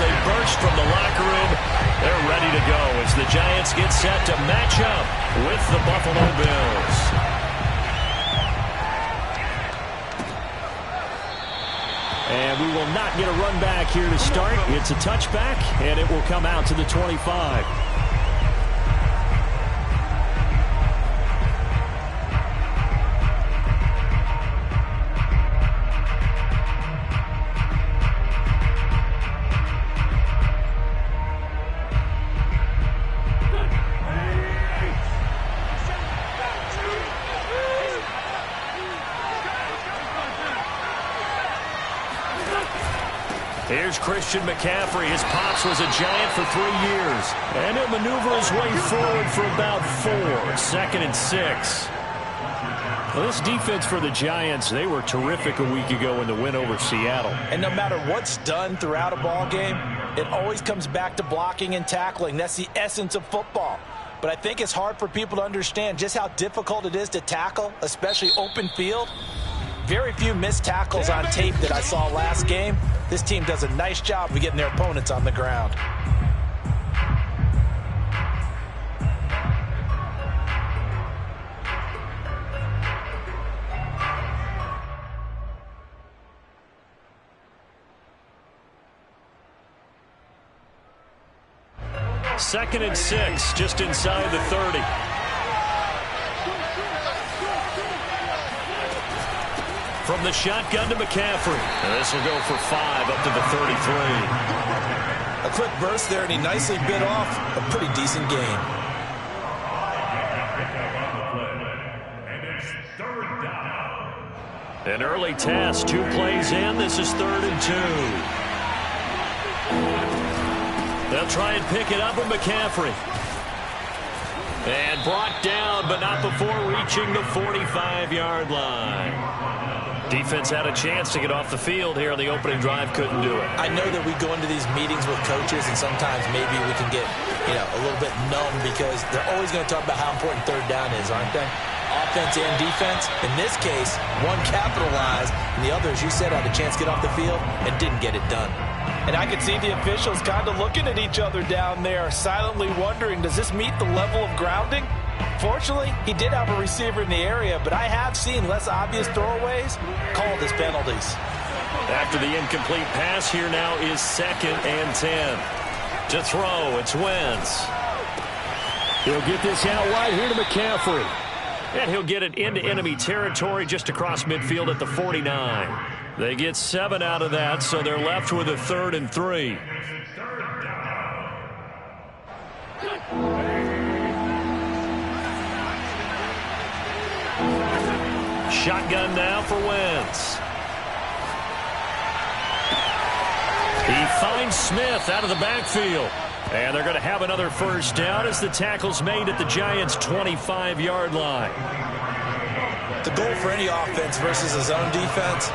they burst from the locker room. They're ready to go as the Giants get set to match up with the Buffalo Bills. And we will not get a run back here to start. It's a touchback, and it will come out to the 25. Here's Christian McCaffrey. His pops was a Giant for 3 years. And he'll maneuver his way forward for about 4. 2nd and 6. Well, this defense for the Giants, they were terrific a week ago in the win over Seattle. And no matter what's done throughout a ball game, it always comes back to blocking and tackling. That's the essence of football. But I think it's hard for people to understand just how difficult it is to tackle, especially open field. Very few missed tackles on tape that I saw last game. This team does a nice job of getting their opponents on the ground. Second and 6, just inside the 30. From the shotgun to McCaffrey. And this will go for 5 up to the 33. A quick burst there, and he nicely bit off a pretty decent gain. An early test, 2 plays in. This is 3rd and 2. They'll try and pick it up with McCaffrey. And brought down, but not before reaching the 45-yard line. Defense had a chance to get off the field here on the opening drive, couldn't do it. I know that we go into these meetings with coaches, and sometimes maybe we can get, a little bit numb because they're always going to talk about how important 3rd down is, aren't they? Offense and defense. In this case, one capitalized, and the other, as you said, had a chance to get off the field and didn't get it done. And I could see the officials kind of looking at each other down there, silently wondering, does this meet the level of grounding? Fortunately, he did have a receiver in the area, but I have seen less obvious throwaways called as penalties. After the incomplete pass, here now is 2nd and 10. To throw, it's Wentz. He'll get this out wide here to McCaffrey. And he'll get it into enemy territory just across midfield at the 49. They get 7 out of that, so they're left with a 3rd and 3. Shotgun now for Wentz. He finds Smith out of the backfield. And they're going to have another first down as the tackle's made at the Giants' 25-yard line. The goal for any offense versus a zone defense,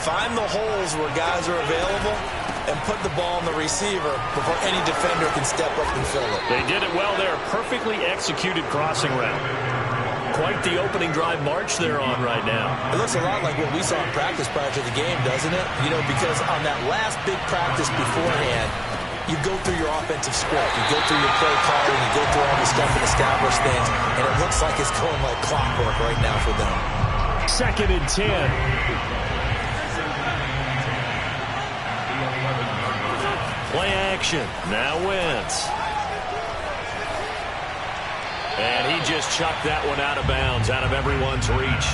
find the holes where guys are available and put the ball on the receiver before any defender can step up and fill it. They did it well there. Perfectly executed crossing route. Quite the opening drive march they're on right now. It looks a lot like what we saw in practice prior to the game, doesn't it? Because on that last big practice beforehand, you go through your offensive script. You go through your play calling. You go through all the stuff and establish things. And it looks like it's going like clockwork right now for them. 2nd and 10. Play action. Now Wentz. And he just chucked that one out of bounds, out of everyone's reach.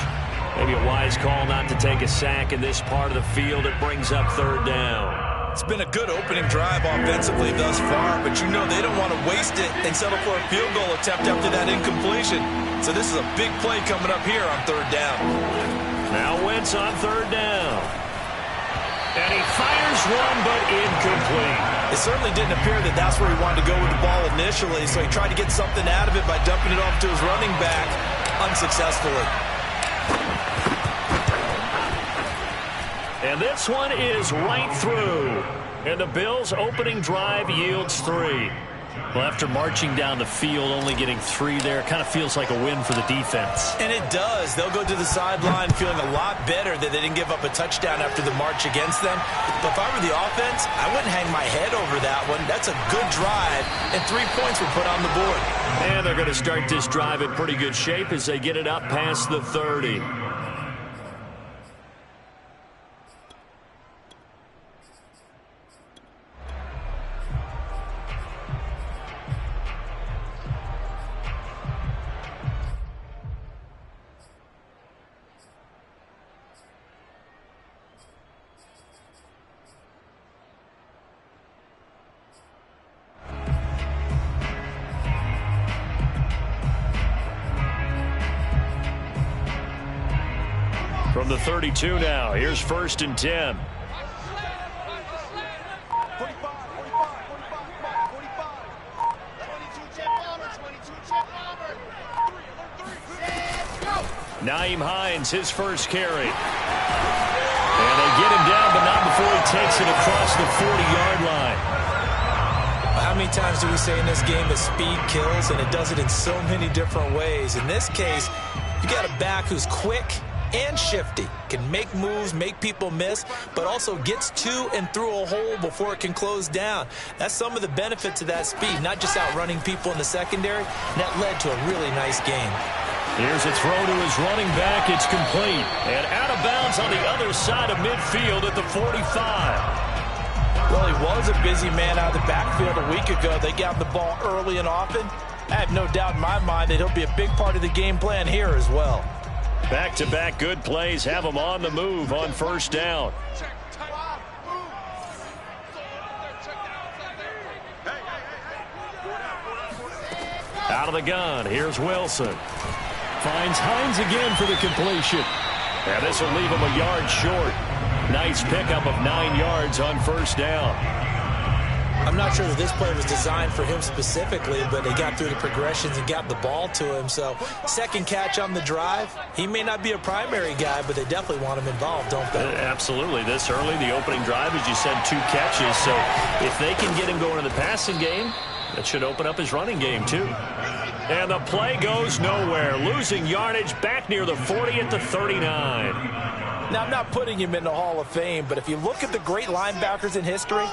Maybe a wise call not to take a sack in this part of the field. It brings up 3rd down. It's been a good opening drive offensively thus far, but they don't want to waste it and settle for a field goal attempt after that incompletion. So this is a big play coming up here on 3rd down. Now Wentz on 3rd down. And he fires one, but incomplete. It certainly didn't appear that that's where he wanted to go with the ball initially, so he tried to get something out of it by dumping it off to his running back unsuccessfully. And this one is right through. And the Bills' opening drive yields 3. Well, after marching down the field, only getting 3 there, kind of feels like a win for the defense. And it does. They'll go to the sideline feeling a lot better that they didn't give up a touchdown after the march against them. But if I were the offense, I wouldn't hang my head over that one. That's a good drive, and 3 points were put on the board. And they're going to start this drive in pretty good shape as they get it up past the 30. From the 32 now, here's 1st and 10. Nyheim Hines, his first carry. And they get him down, but not before he takes it across the 40-yard line. How many times do we say in this game that speed kills, and it does it in so many different ways? In this case, you got a back who's quick and shifty, can make moves, make people miss, but also gets to and through a hole before it can close down. That's some of the benefits of that speed, not just outrunning people in the secondary. And that led to a really nice game. Here's a throw to his running back. It's complete. And out of bounds on the other side of midfield at the 45. Well, he was a busy man out of the backfield a week ago. They got the ball early and often. I have no doubt in my mind that he'll be a big part of the game plan here as well. Back-to-back good plays have them on the move on 1st down. Out of the gun, here's Wilson. Finds Hines again for the completion. And this will leave him a yard short. Nice pickup of 9 yards on 1st down. I'm not sure that this play was designed for him specifically, but they got through the progressions and got the ball to him. So, second catch on the drive. He may not be a primary guy, but they definitely want him involved, don't they? Absolutely. This early, the opening drive, as you said, 2 catches. So, if they can get him going in the passing game, that should open up his running game, too. And the play goes nowhere. Losing yardage back near the 40 at the 39. Now, I'm not putting him in the Hall of Fame, but if you look at the great linebackers in history,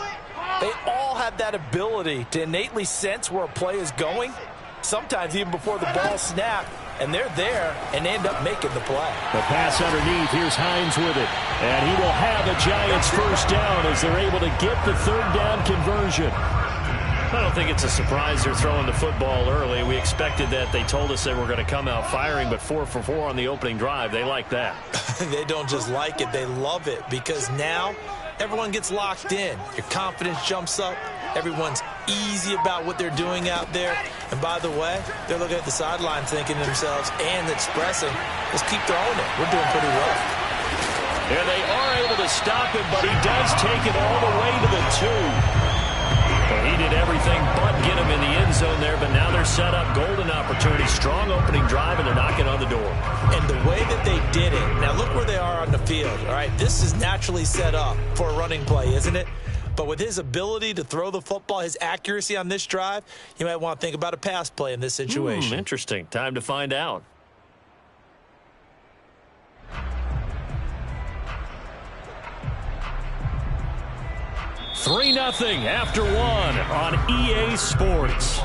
they all have that ability to innately sense where a play is going, sometimes even before the ball snapped, and they're there and end up making the play. The pass underneath. Here's Hines with it. And he will have a Giants 1st down as they're able to get the 3rd down conversion. I don't think it's a surprise they're throwing the football early. We expected that. They told us they were going to come out firing, but 4 for 4 on the opening drive. They like that. They don't just like it. They love it because now everyone gets locked in. Your confidence jumps up. Everyone's easy about what they're doing out there. And by the way, they're looking at the sideline thinking to themselves and expressing, let's keep throwing it. We're doing pretty well. And they are able to stop him, but he does take it all the way to the 2. Well, he did everything but get him in the end zone there, but now they're set up. Golden opportunity, strong opening drive, and they're knocking on the door. And the way that they did it, now look where they are on the field. All right, this is naturally set up for a running play, isn't it? But with his ability to throw the football, his accuracy on this drive, you might want to think about a pass play in this situation. Interesting. Time to find out. $3-0 after 1 on EA Sports.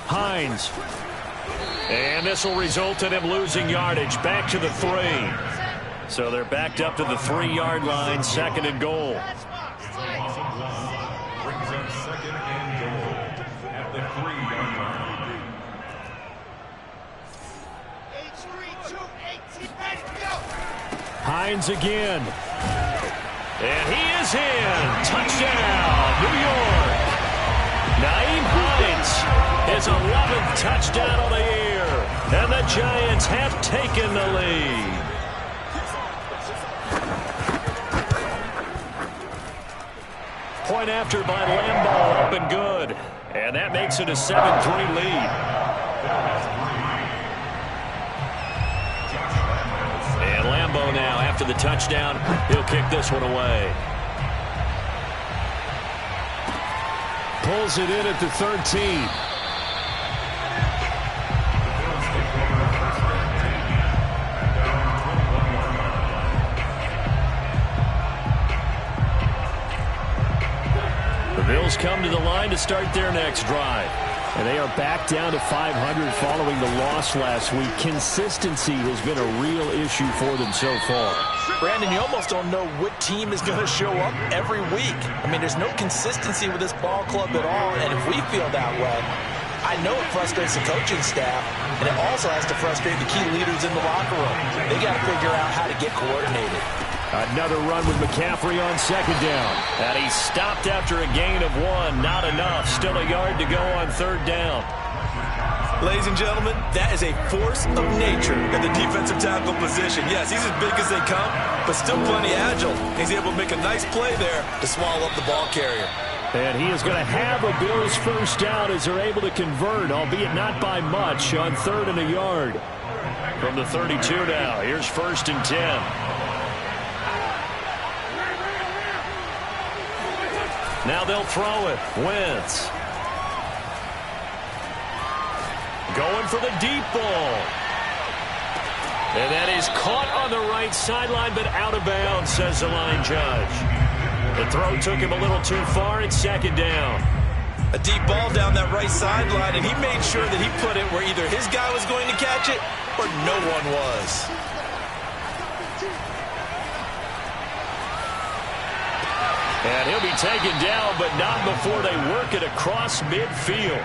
Hines. And this will result in him losing yardage back to the 3. So they're backed up to the 3-yard line, 2nd and goal. Brings up 2nd and goal at the 3-yard line. Hines again. And he is in. Touchdown, New York. Nyheim Hines, his 11th touchdown of the year. And the Giants have taken the lead. Point after by Lambeau, up and good. And that makes it a 7-3 lead. And Lambeau now, after the touchdown, he'll kick this one away. Pulls it in at the 13. The Bills come to the line to start their next drive. And they are back down to 500 following the loss last week. Consistency has been a real issue for them so far. Brandon, you almost don't know what team is going to show up every week. I mean, there's no consistency with this ball club at all, and if we feel that way, I know it frustrates the coaching staff, and it also has to frustrate the key leaders in the locker room. They got to figure out how to get coordinated. Another run with McCaffrey on second down. And he stopped after a gain of 1. Not enough. Still a yard to go on third down. Ladies and gentlemen, that is a force of nature at the defensive tackle position. Yes, he's as big as they come, but still plenty agile. He's able to make a nice play there to swallow up the ball carrier. And he is going to have a Bills first down as they're able to convert, albeit not by much, on third and a yard. From the 32 now, here's 1st and 10. Now they'll throw it. Wentz. Going for the deep ball. And that is caught on the right sideline, but out of bounds, says the line judge. The throw took him a little too far. It's second down. A deep ball down that right sideline, and he made sure that he put it where either his guy was going to catch it or no one was. And he'll be taken down, but not before they work it across midfield.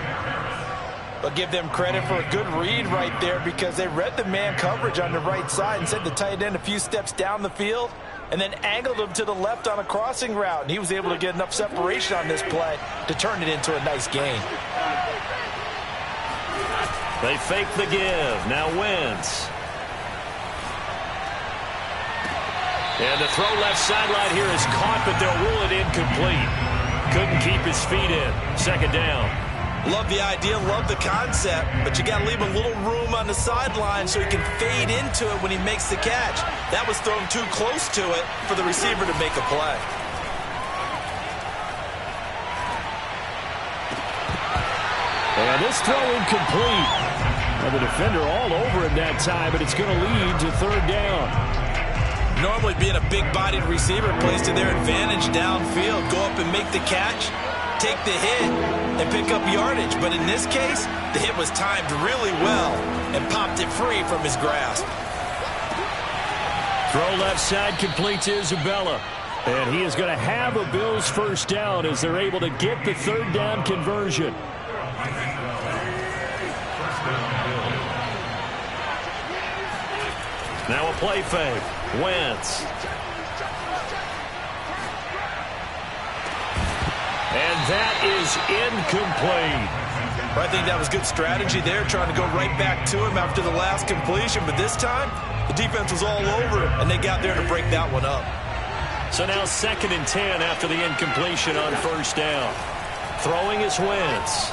But give them credit for a good read right there because they read the man coverage on the right side and sent the tight end a few steps down the field and then angled him to the left on a crossing route. And he was able to get enough separation on this play to turn it into a nice gain. They fake the give. Now Wentz. And the throw left sideline here is caught, but they'll rule it incomplete. Couldn't keep his feet in. Second down. Love the idea, love the concept, but you got to leave a little room on the sideline so he can fade into it when he makes the catch. That was thrown too close to it for the receiver to make a play. And this throw incomplete. And the defender all over him that time, but it's going to lead to third down. Normally being a big-bodied receiver plays to their advantage downfield. Go up and make the catch, take the hit, and pick up yardage. But in this case, the hit was timed really well and popped it free from his grasp. Throw left side complete to Isabella. And he is going to have a Bills first down as they're able to get the third down conversion. Now a play fake. Wentz. And that is incomplete. I think that was good strategy there, trying to go right back to him after the last completion. But this time, the defense was all over him, and they got there to break that one up. So now 2nd and 10 after the incompletion on first down. Throwing is Wentz.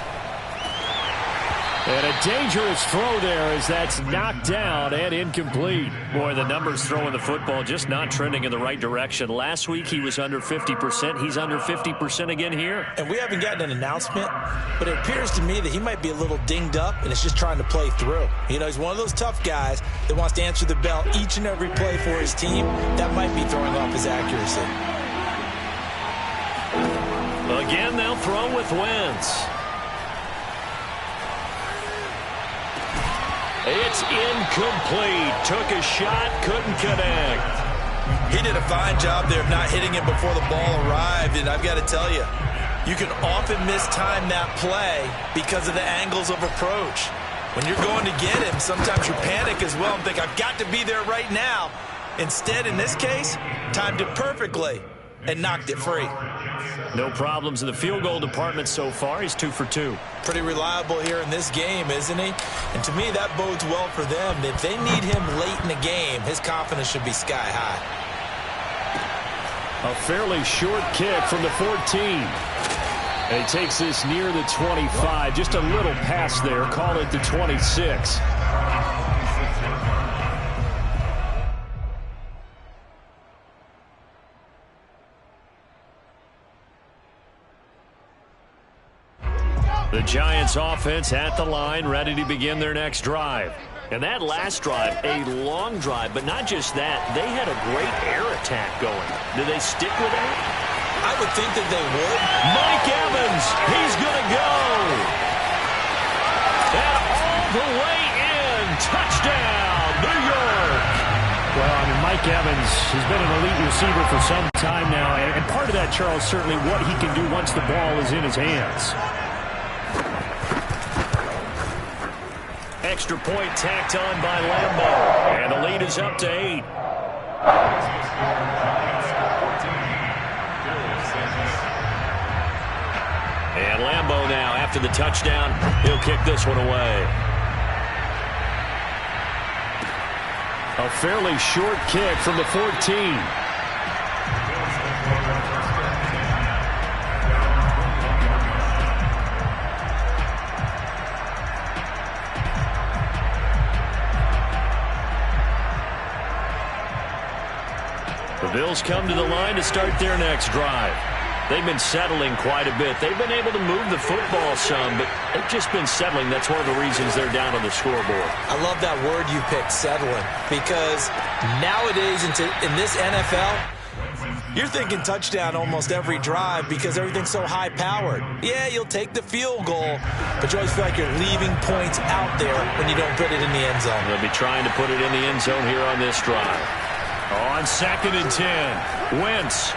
And a dangerous throw there as that's knocked down and incomplete. Boy, the numbers throwing the football just not trending in the right direction. Last week he was under 50%. He's under 50% again here. And we haven't gotten an announcement, but it appears to me that he might be a little dinged up and is just trying to play through. You know, he's one of those tough guys that wants to answer the bell each and every play for his team. That might be throwing off his accuracy. Again, they'll throw with Wentz. It's incomplete. Took a shot, couldn't connect. He did a fine job there of not hitting it before the ball arrived, and I've got to tell you, you can often mistime that play because of the angles of approach. When you're going to get him, sometimes you panic as well and think, I've got to be there right now. Instead, in this case, timed it perfectly. and knocked it free. No problems in the field goal department so far. He's 2 for 2. Pretty reliable here in this game, isn't he? And to me, that bodes well for them. If they need him late in the game, his confidence should be sky high. A fairly short kick from the 14. And he takes this near the 25. Just a little pass there. Call it the 26. The Giants offense at the line, ready to begin their next drive. And that last drive, a long drive, but not just that. They had a great air attack going. Did they stick with that? I would think that they would. Mike Evans, he's going to go. And all the way in, touchdown, New York. Well, I mean, Mike Evans has been an elite receiver for some time now. And part of that, Charles, certainly what he can do once the ball is in his hands. Extra point tacked on by Lambeau. And the lead is up to 8. And Lambeau now, after the touchdown, he'll kick this one away. A fairly short kick from the 14. The Bills come to the line to start their next drive. They've been settling quite a bit. They've been able to move the football some, but they've just been settling. That's one of the reasons they're down on the scoreboard. I love that word you picked, settling, because nowadays in this NFL, you're thinking touchdown almost every drive because everything's so high-powered. Yeah, you'll take the field goal, but you always feel like you're leaving points out there when you don't put it in the end zone. They'll be trying to put it in the end zone here on this drive. On 2nd and 10, Wentz.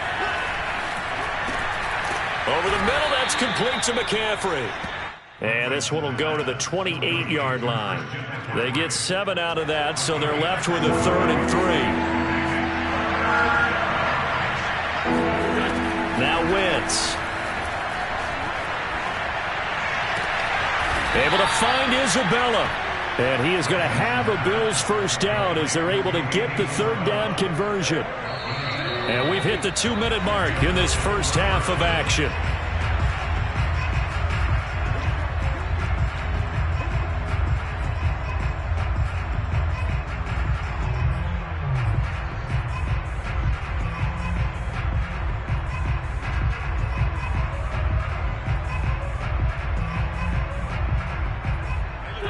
Over the middle, that's complete to McCaffrey. And this one will go to the 28-yard line. They get 7 out of that, so they're left with a 3rd and 3. Now Wentz. Able to find Isabella. And he is going to have a Bills first down as they're able to get the 3rd down conversion. And we've hit the 2-minute mark in this first half of action.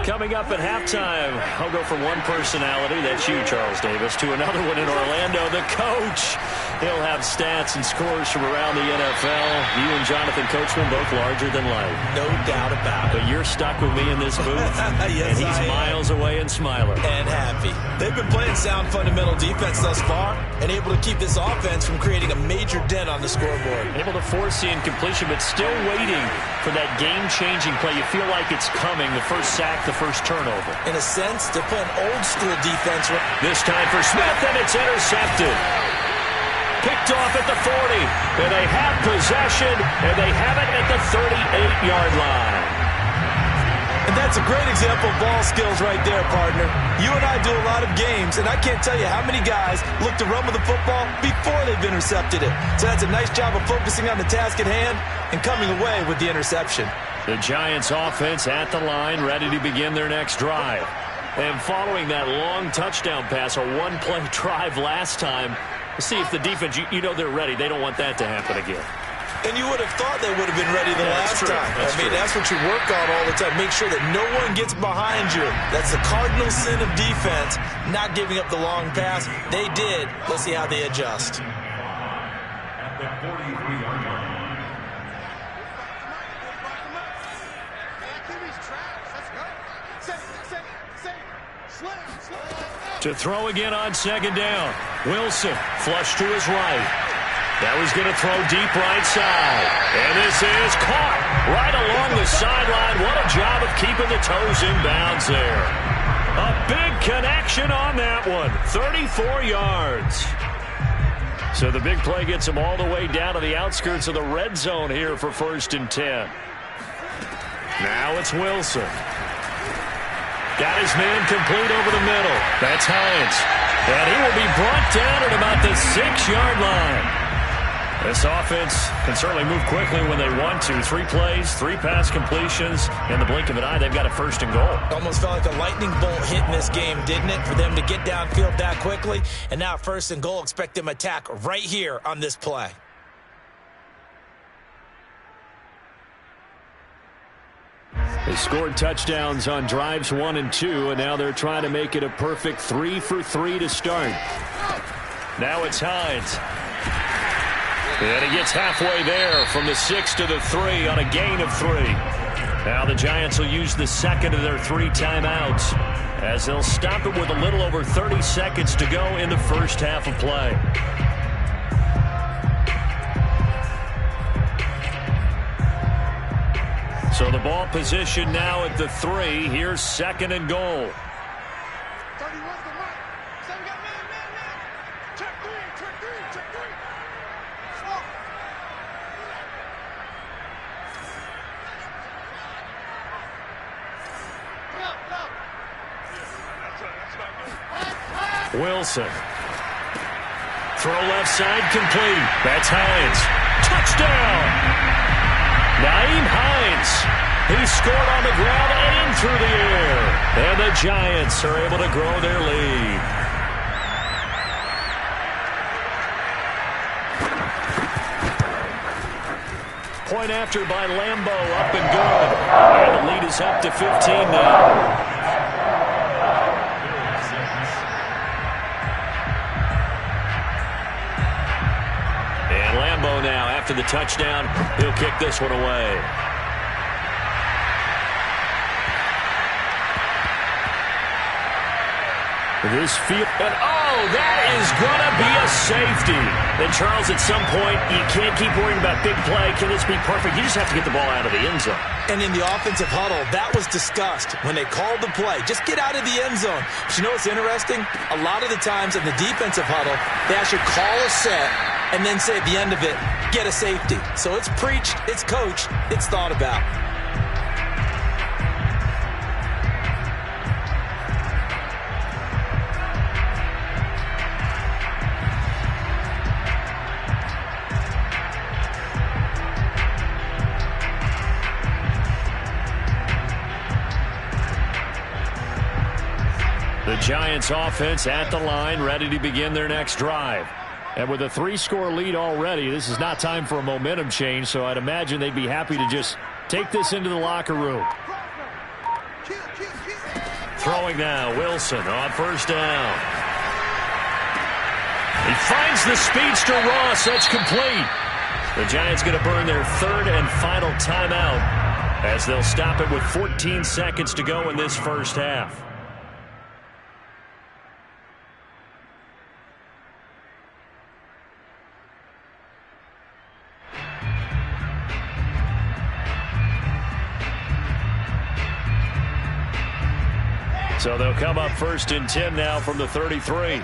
Coming up at halftime, I'll go from one personality, that's you, Charles Davis, to another one in Orlando, the coach. He'll have stats and scores from around the NFL. You and Jonathan Coachman, both larger than life. No doubt about it. But you're stuck with me in this booth, yes, and he's miles away and smiling. And happy. They've been playing sound fundamental defense thus far and able to keep this offense from creating a major dent on the scoreboard. Able to force the incompletion, but still waiting for that game-changing play. You feel like it's coming, the first sack, the first turnover. In a sense, they're playing old-school defense. This time for Smith, and it's intercepted. Picked off at the 40, and they have possession, and they have it at the 38-yard line. And that's a great example of ball skills right there, partner. You and I do a lot of games, and I can't tell you how many guys look to run with the football before they've intercepted it. So that's a nice job of focusing on the task at hand and coming away with the interception. The Giants offense at the line, ready to begin their next drive. And following that long touchdown pass, a one-play drive last time, see if the defense, you know they're ready. They don't want that to happen again. And you would have thought they would have been ready the last time. That's what you work on all the time. Make sure that no one gets behind you. That's the cardinal sin of defense, not giving up the long pass. They did. Let's see how they adjust. At the 43-yard line. To throw again on 2nd down. Wilson, flush to his right. That was going to throw deep right side. And this is caught right along the sideline. What a job of keeping the toes in bounds there. A big connection on that one. 34 yards. So the big play gets him all the way down to the outskirts of the red zone here for 1st and 10. Now it's Wilson. Got his man complete over the middle. That's Hines. And he will be brought down at about the 6-yard line. This offense can certainly move quickly when they want to. 3 plays, 3 pass completions. In the blink of an eye, they've got a 1st and goal. Almost felt like a lightning bolt hit in this game, didn't it? For them to get downfield that quickly. And now 1st and goal, expect them to attack right here on this play. They scored touchdowns on drives 1 and 2, and now they're trying to make it a perfect 3 for 3 to start. Now it's Hines. And he gets halfway there from the 6 to the 3 on a gain of 3. Now the Giants will use the second of their 3 timeouts as they'll stop it with a little over 30 seconds to go in the first half of play. So the ball position now at the 3. Here's 2nd and goal. Wilson. Throw left side complete. That's Hines. Touchdown! Nyheim Hines. He scored on the ground and in through the air. And the Giants are able to grow their lead. Point after by Lambo, up and good. And the lead is up to 15 now. Now, after the touchdown, he'll kick this one away. This field, and oh, that is going to be a safety. And Charles, at some point, you can't keep worrying about big play. Can this be perfect? You just have to get the ball out of the end zone. And in the offensive huddle, that was discussed when they called the play. Just get out of the end zone. But you know what's interesting? A lot of the times in the defensive huddle, they actually call a set and then say at the end of it, get a safety. So it's preached, it's coached, it's thought about. The Giants offense at the line, ready to begin their next drive. And with a 3-score lead already, this is not time for a momentum change, so I'd imagine they'd be happy to just take this into the locker room. Throwing now, Wilson on 1st down. He finds the speedster Ross. That's complete. The Giants going to burn their 3rd and final timeout as they'll stop it with 14 seconds to go in this first half. So they'll come up 1st and 10 now from the 33.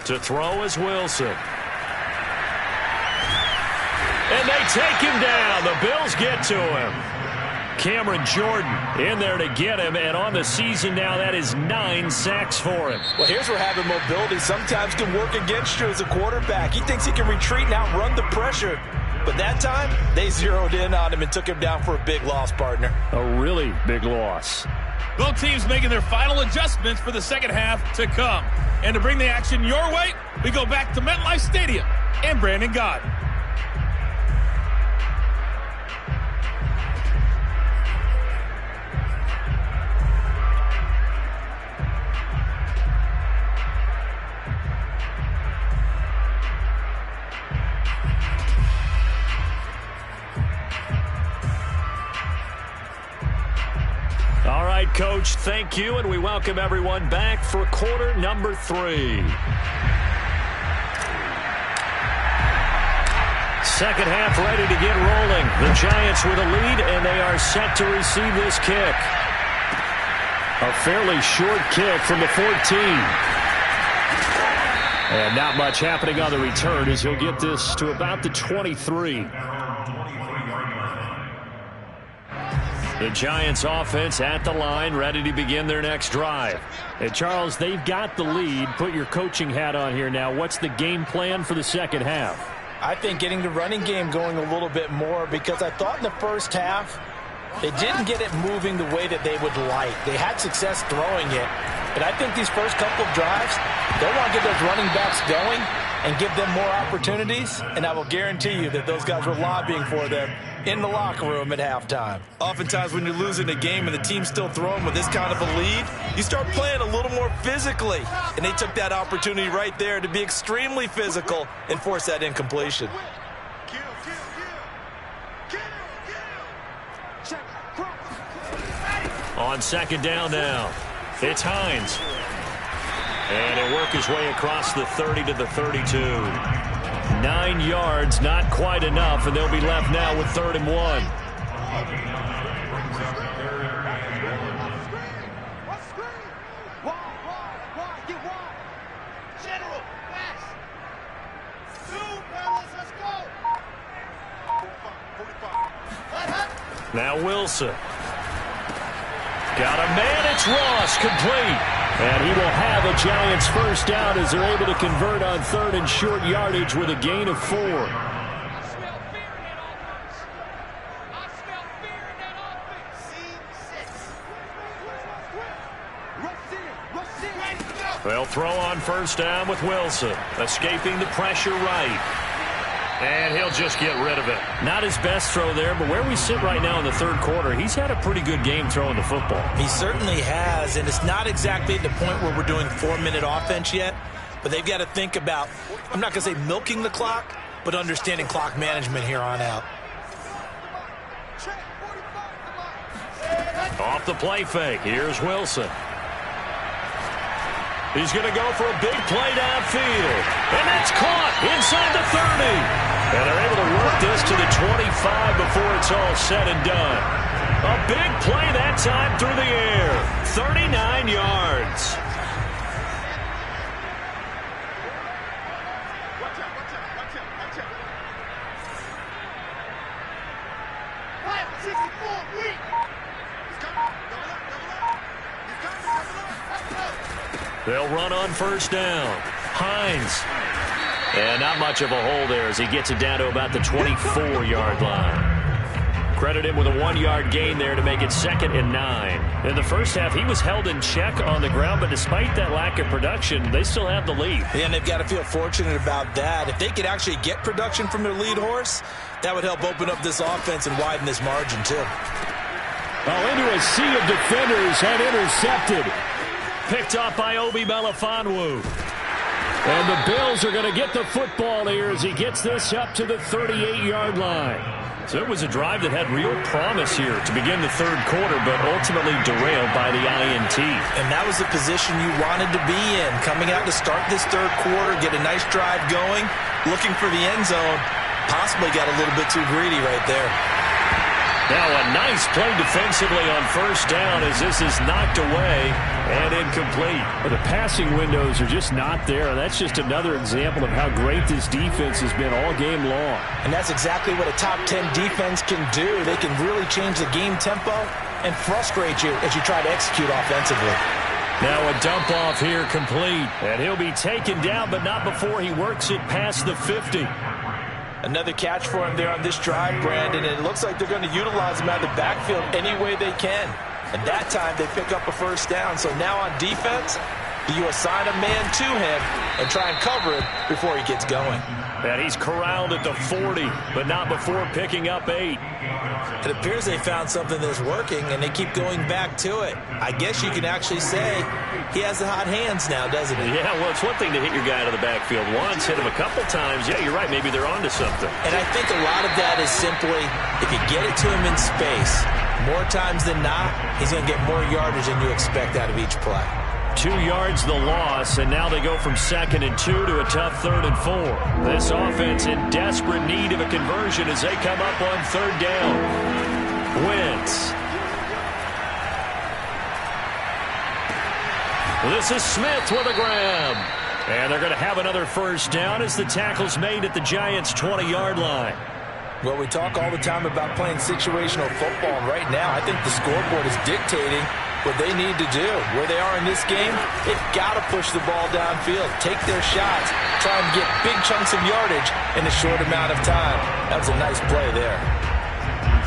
To throw is Wilson. And they take him down. The Bills get to him. Cameron Jordan in there to get him, and on the season now, that is 9 sacks for him. Well, here's where having mobility sometimes can work against you as a quarterback. He thinks he can retreat and outrun the pressure. But that time, they zeroed in on him and took him down for a big loss, partner. A really big loss. Both teams making their final adjustments for the second half to come. And to bring the action your way, we go back to MetLife Stadium and Brandon Gaudin. Coach. Thank you, and we welcome everyone back for quarter number 3. Second half ready to get rolling. The Giants with a lead, and they are set to receive this kick. A fairly short kick from the 14. And not much happening on the return as he'll get this to about the 23. The Giants offense at the line, ready to begin their next drive. And Charles, they've got the lead. Put your coaching hat on here now. What's the game plan for the second half? I think getting the running game going a little bit more, because I thought in the first half they didn't get it moving the way that they would like. They had success throwing it, but I think these first couple of drives, they want to get those running backs going and give them more opportunities, and I will guarantee you that those guys were lobbying for them in the locker room at halftime. Oftentimes when you're losing a game and the team's still throwing with this kind of a lead, you start playing a little more physically, and they took that opportunity right there to be extremely physical and force that incompletion. On second down now, it's Hines. And he'll work his way across the 30 to the 32. 9 yards, not quite enough, and they'll be left now with 3rd and 1. Now Wilson. Got a man, it's Ross, complete. And he will have a Giants first down as they're able to convert on 3rd and short yardage with a gain of 4. They'll throw on first down with Wilson, escaping the pressure right. And he'll just get rid of it. Not his best throw there, but where we sit right now in the 3rd quarter, he's had a pretty good game throwing the football. He certainly has, and it's not exactly at the point where we're doing 4-minute offense yet, but they've got to think about, I'm not going to say milking the clock, but understanding clock management here on out. Off the play fake, here's Wilson. He's going to go for a big play downfield. And that's caught inside the 30. And they're able to work this to the 25 before it's all said and done. A big play that time through the air. 39 yards. They'll run on first down. Hines. And not much of a hole there as he gets it down to about the 24-yard line. Credit him with a 1-yard gain there to make it 2nd and 9. In the first half, he was held in check on the ground, but despite that lack of production, they still have the lead. Yeah, and they've got to feel fortunate about that. If they could actually get production from their lead horse, that would help open up this offense and widen this margin, too. Oh, into a sea of defenders and intercepted. Picked up by Obi Melifonwu. And the Bills are going to get the football here as he gets this up to the 38-yard line. So it was a drive that had real promise here to begin the 3rd quarter, but ultimately derailed by the INT. And that was the position you wanted to be in. Coming out to start this 3rd quarter, get a nice drive going, looking for the end zone. Possibly got a little bit too greedy right there. Now a nice play defensively on first down as this is knocked away and incomplete. Well, the passing windows are just not there. That's just another example of how great this defense has been all game long. And that's exactly what a top 10 defense can do. They can really change the game tempo and frustrate you as you try to execute offensively. Now a dump off here complete. And he'll be taken down, but not before he works it past the 50. Another catch for him there on this drive, Brandon, and it looks like they're going to utilize him out of the backfield any way they can. And that time they pick up a first down. So now on defense, you assign a man to him and try and cover it before he gets going. And he's corralled at the 40, but not before picking up 8. It appears they found something that's working, and they keep going back to it. I guess you can actually say he has the hot hands now, doesn't he? Yeah, well, it's one thing to hit your guy out of the backfield once, hit him a couple times. Yeah, you're right. Maybe they're onto something. And I think a lot of that is simply if you get it to him in space, more times than not, he's going to get more yardage than you expect out of each play. 2 yards the loss, and now they go from 2nd and 2 to a tough 3rd and 4. This offense in desperate need of a conversion as they come up on 3rd down. Wentz. This is Smith with a grab. And they're going to have another 1st down as the tackle's made at the Giants' 20-yard line. Well, we talk all the time about playing situational football, and right now I think the scoreboard is dictating what they need to do. Where they are in this game, they've got to push the ball downfield, take their shots, try and get big chunks of yardage in a short amount of time. That was a nice play there.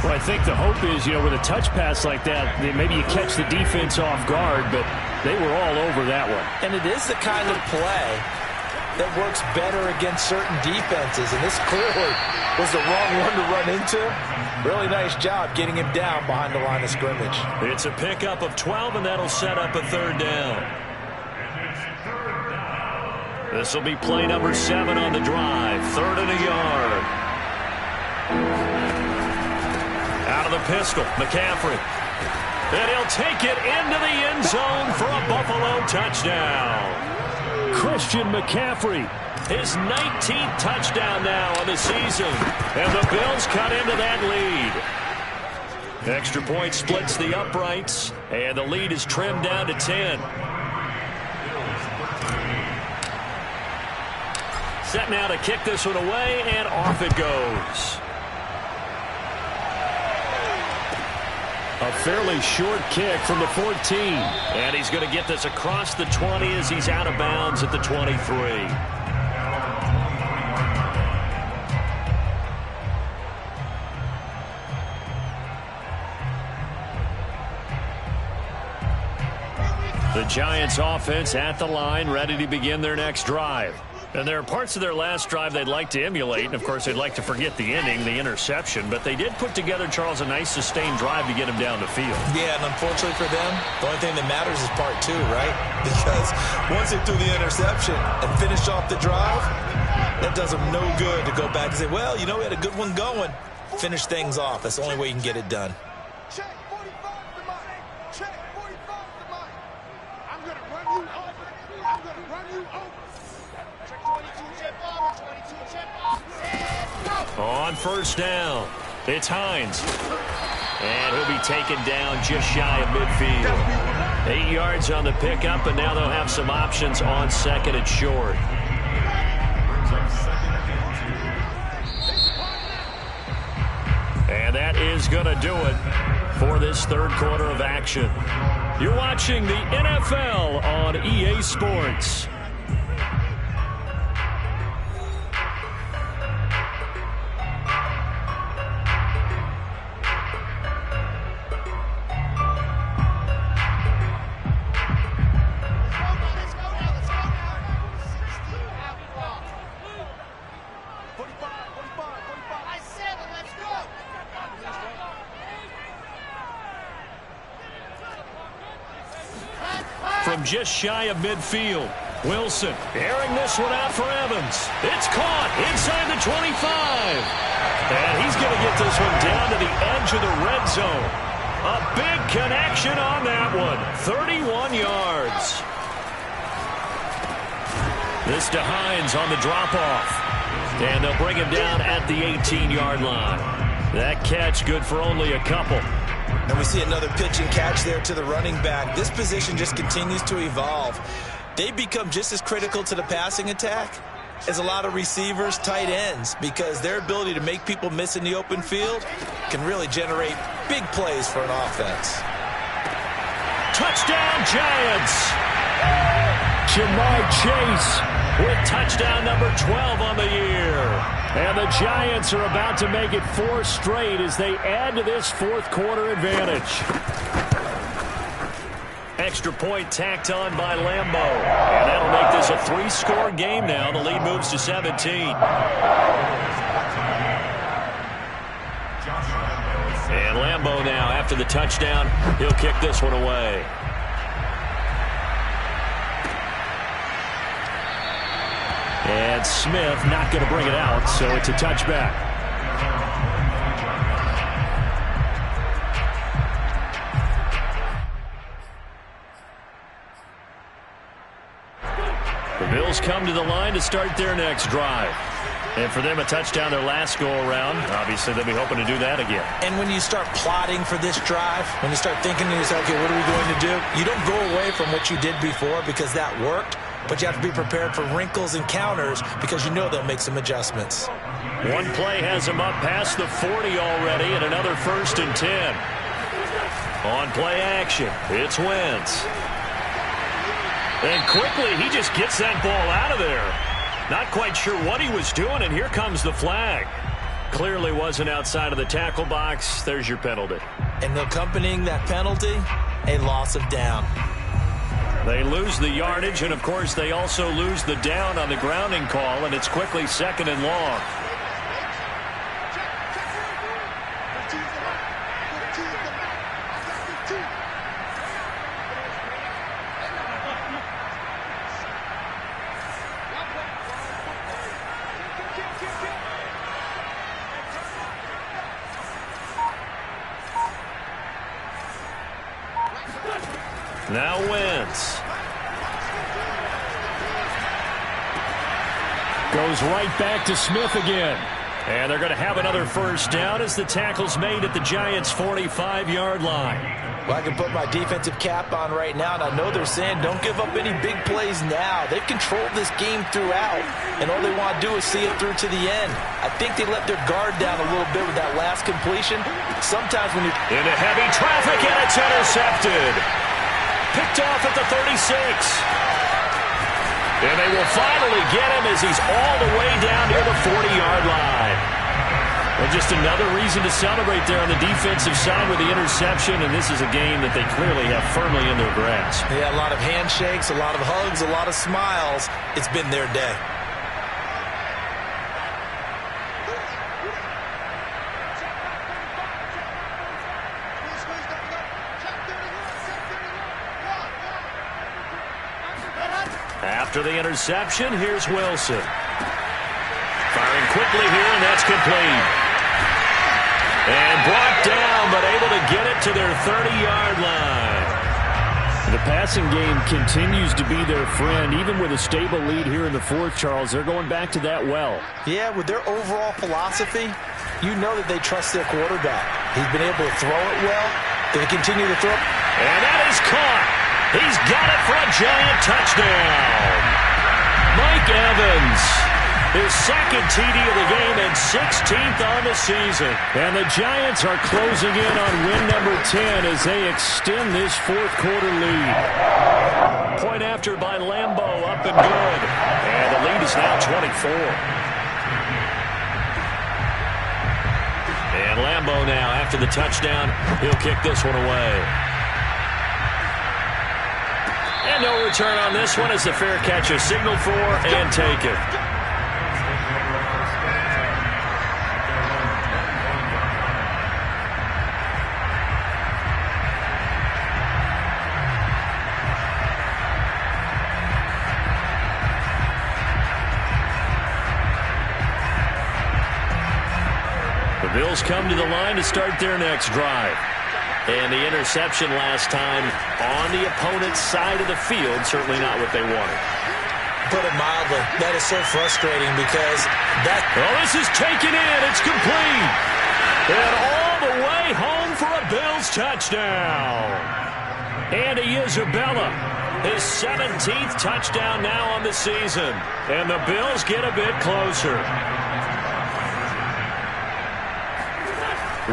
Well, I think the hope is, with a touch pass like that, maybe you catch the defense off guard, but they were all over that one. And it is the kind of play that works better against certain defenses, and this clearly was the wrong one to run into. Really nice job getting him down behind the line of scrimmage. It's a pickup of 12, and that'll set up a 3rd down. This will be play number 7 on the drive. 3rd and a yard. Out of the pistol, McCaffrey. And he'll take it into the end zone for a Buffalo touchdown. Christian McCaffrey, his 19th touchdown now on the season. And the Bills cut into that lead. Extra point splits the uprights, and the lead is trimmed down to 10. Set now to kick this one away, and off it goes. A fairly short kick from the 14. And he's going to get this across the 20 as he's out of bounds at the 23. The Giants offense at the line, ready to begin their next drive. And there are parts of their last drive they'd like to emulate. And, of course, they'd like to forget the ending, the interception. But they did put together, Charles, a nice sustained drive to get him down the field. Yeah, and unfortunately for them, the only thing that matters is part 2, right? Because once they threw the interception and finished off the drive, that does them no good to go back and say, well, we had a good one going. Finish things off. That's the only way you can get it done. Check 45 to Mike. Check 45 to Mike. I'm going to run you over. I'm going to run you over. Check 22, check bomber, 22, check bomber. On 1st down, it's Hines. And he'll be taken down just shy of midfield. 8 yards on the pickup, and now they'll have some options on 2nd and short. And that is going to do it for this 3rd quarter of action. You're watching the NFL on EA Sports. From just shy of midfield, Wilson airing this one out for Evans. It's caught inside the 25. And he's going to get this one down to the edge of the red zone. A big connection on that one. 31 yards. This to Hines on the drop-off. And they'll bring him down at the 18-yard line. That catch good for only a couple. And we see another pitch and catch there to the running back. This position just continues to evolve. They become just as critical to the passing attack as a lot of receivers, tight ends, because their ability to make people miss in the open field can really generate big plays for an offense. Touchdown, Giants! Ja'Marr Chase with touchdown number 12 on the year. And the Giants are about to make it 4 straight as they add to this 4th quarter advantage. Extra point tacked on by Lambeau. And that'll make this a 3-score game now. The lead moves to 17. And Lambeau now, after the touchdown, he'll kick this one away. And Smith not going to bring it out, so it's a touchback. The Bills come to the line to start their next drive. And for them, a touchdown their last go-around. Obviously, they'll be hoping to do that again. And when you start plotting for this drive, when you start thinking to yourself, okay, what are we going to do? You don't go away from what you did before because that worked, but you have to be prepared for wrinkles and counters because you know they'll make some adjustments. One play has him up past the 40 already, and another 1st and 10. On play action, it's Wentz. And quickly, he just gets that ball out of there. Not quite sure what he was doing, and here comes the flag. Clearly wasn't outside of the tackle box. There's your penalty. And accompanying that penalty, a loss of down. They lose the yardage, and of course they also lose the down on the grounding call, and it's quickly 2nd and long. Now Wentz. Goes right back to Smith again. And they're going to have another 1st down as the tackle's made at the Giants' 45-yard line. Well, I can put my defensive cap on right now, and I know they're saying don't give up any big plays now. They've controlled this game throughout, and all they want to do is see it through to the end. I think they let their guard down a little bit with that last completion. Sometimes when you're into heavy traffic, and it's intercepted. Picked off at the 36. And they will finally get him as he's all the way down near the 40-yard line. Well, just another reason to celebrate there on the defensive side with the interception, and this is a game that they clearly have firmly in their grasp. Yeah, a lot of handshakes, a lot of hugs, a lot of smiles. It's been their day. After the interception, here's Wilson. Firing quickly here, and that's complete. And brought down, but able to get it to their 30-yard line. The passing game continues to be their friend. Even with a stable lead here in the 4th, Charles, they're going back to that well. Yeah, with their overall philosophy, you know that they trust their quarterback. He's been able to throw it well. They continue to throw. And that is caught. He's got it for a Giant touchdown. Mike Evans, his 2nd TD of the game and 16th on the season. And the Giants are closing in on win number 10 as they extend this 4th quarter lead. Point after by Lambo, up and good. And the lead is now 24. And Lambo now, after the touchdown, he'll kick this one away. And no return on this one as the fair catch is signaled for and taken. The Bills come to the line to start their next drive. And the interception last time on the opponent's side of the field, certainly not what they wanted. Put it mildly, that is so frustrating because that... Well, this is taken in. It's complete. And all the way home for a Bills touchdown. Andy Isabella, his 17th touchdown now on the season. And the Bills get a bit closer.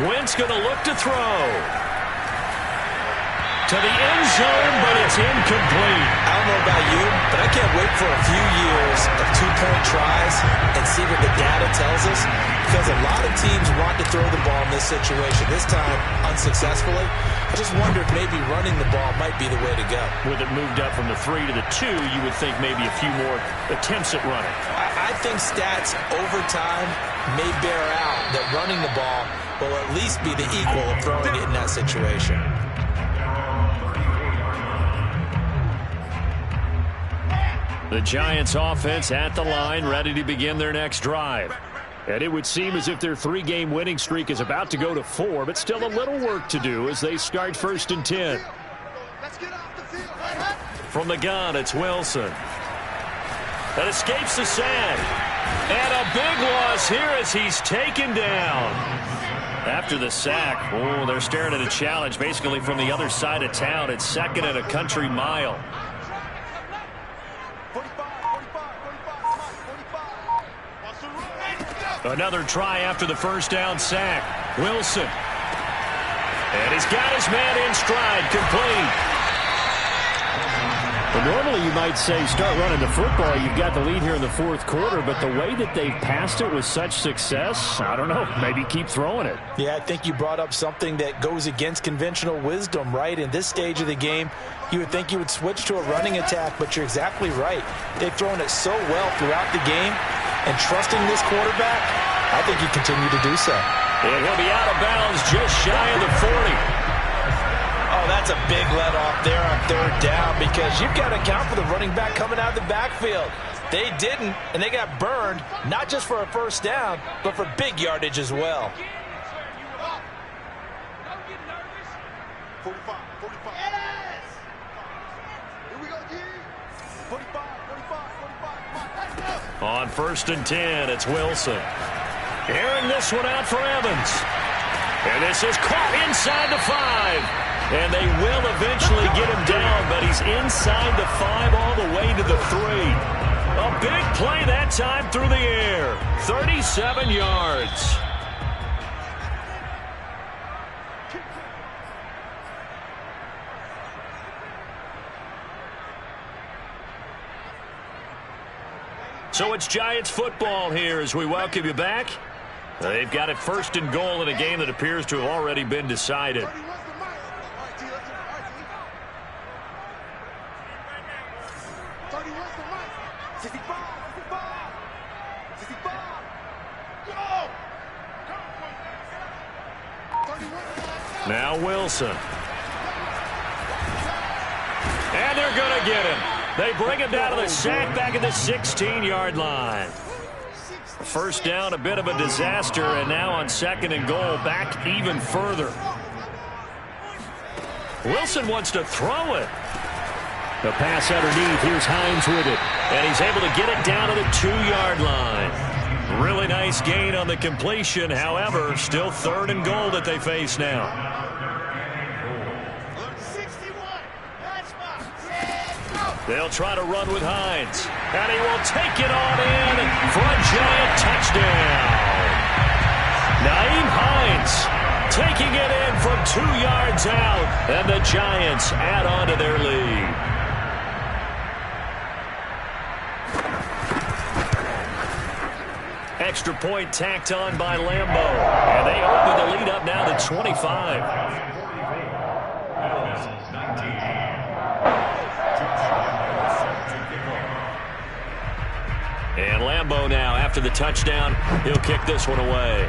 Wentz going to look to throw. To the end zone, but it's incomplete. I don't know about you, but I can't wait for a few years of two-point tries and see what the data tells us, because a lot of teams want to throw the ball in this situation. This time, unsuccessfully. I just wonder if maybe running the ball might be the way to go. With it moved up from the 3 to the 2, you would think maybe a few more attempts at running. I think stats over time may bear out that running the ball will at least be the equal of throwing it in that situation. The Giants offense at the line, ready to begin their next drive. And it would seem as if their 3-game winning streak is about to go to 4, but still a little work to do as they start 1st and 10. Let's get off the field. From the gun, it's Wilson. and escapes the sack. And a big loss here as he's taken down. After the sack, they're staring at a challenge basically from the other side of town. It's 2nd and a country mile. 45. Another try after the first down sack. Wilson. And he's got his man in stride, complete. Well, normally you might say start running the football. You've got the lead here in the 4th quarter, but the way that they've passed it with such success, I don't know, maybe keep throwing it. Yeah, I think you brought up something that goes against conventional wisdom, right? In this stage of the game, you would think you would switch to a running attack, but you're exactly right. They've thrown it so well throughout the game, and trusting this quarterback, I think you continue to do so. And he'll be out of bounds just shy of the 40. Oh, that's a big let-off there on 3rd down because you've got to account for the running back coming out of the backfield. They didn't, and they got burned, not just for a first down, but for big yardage as well. 45. Yes! Here we go, G. 45. On 1st and 10, it's Wilson. Airing this one out for Evans. And this is caught inside the 5. And they will eventually get him down, but he's inside the 5 all the way to the 3. A big play that time through the air. 37 yards. So it's Giants football here as we welcome you back. They've got it 1st and goal in a game that appears to have already been decided. 65. Now Wilson. And they're going to get him. They bring him down to the sack back at the 16-yard line. First down, a bit of a disaster, and now on 2nd and goal, back even further. Wilson wants to throw it. The pass underneath. Here's Hines with it. And he's able to get it down to the 2-yard line. Really nice gain on the completion. However, still 3rd and goal that they face now. 61. They'll try to run with Hines. And he will take it on in for a Giant touchdown. Nyheim Hines taking it in from 2 yards out. And the Giants add on to their lead. Extra point tacked on by Lambeau. And they open the lead up now to 25. And Lambeau now, after the touchdown, he'll kick this one away.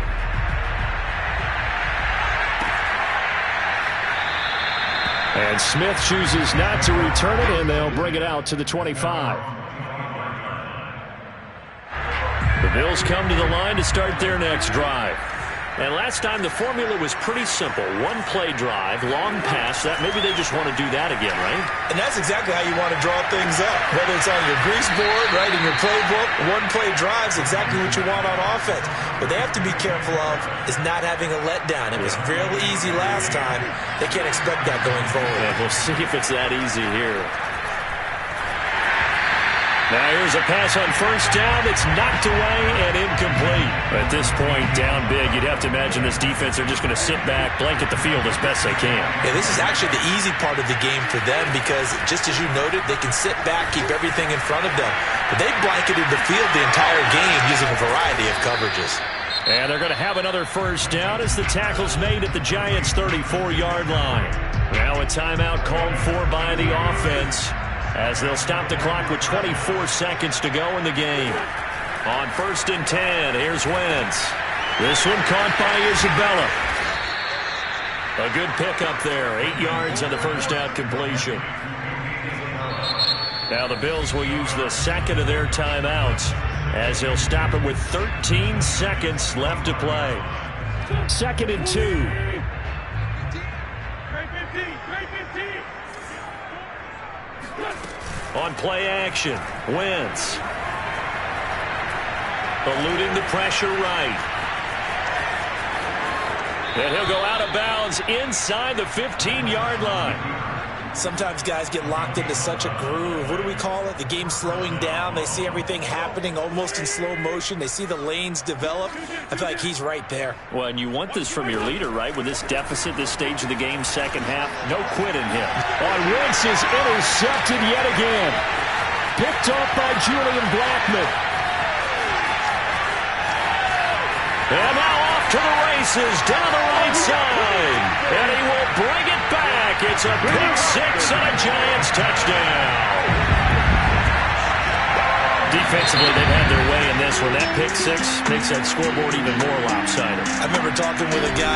And Smith chooses not to return it, and they'll bring it out to the 25. The Bills come to the line to start their next drive. And last time the formula was pretty simple. 1-play drive, long pass. That maybe they just want to do that again, right? And that's exactly how you want to draw things up. Whether it's on your grease board, right, in your playbook, 1-play drive is exactly what you want on offense. But they have to be careful of is not having a letdown. It was real easy last time. They can't expect that going forward. And we'll see if it's that easy here. Now here's a pass on first down. It's knocked away and incomplete. At this point, down big, you'd have to imagine this defense, they're just going to sit back, blanket the field as best they can. Yeah, this is actually the easy part of the game for them because, just as you noted, they can sit back, keep everything in front of them. But they blanketed the field the entire game using a variety of coverages. And they're going to have another first down as the tackle's made at the Giants' 34-yard line. Now a timeout called for by the offense, as they'll stop the clock with 24 seconds to go in the game. On 1st and 10, here's Wentz. This one caught by Isabella. A good pickup there, 8 yards on the first down completion. Now the Bills will use the second of their timeouts, as they'll stop it with 13 seconds left to play. 2nd and 2. On play action, Wentz. Eluding the pressure right. And he'll go out of bounds inside the 15-yard line. Sometimes guys get locked into such a groove. What do we call it? The game's slowing down. They see everything happening almost in slow motion. They see the lanes develop. I feel like he's right there. Well, and you want this from your leader, right? With this deficit, this stage of the game, second half, no quit in him. Wentz is intercepted yet again. Picked off by Julian Blackmon. And now off to the races down the right side. And he will bring it back. It's a pick six and a Giants touchdown. Defensively, they've had their way in this one. That pick six makes that scoreboard even more lopsided. I remember talking with a guy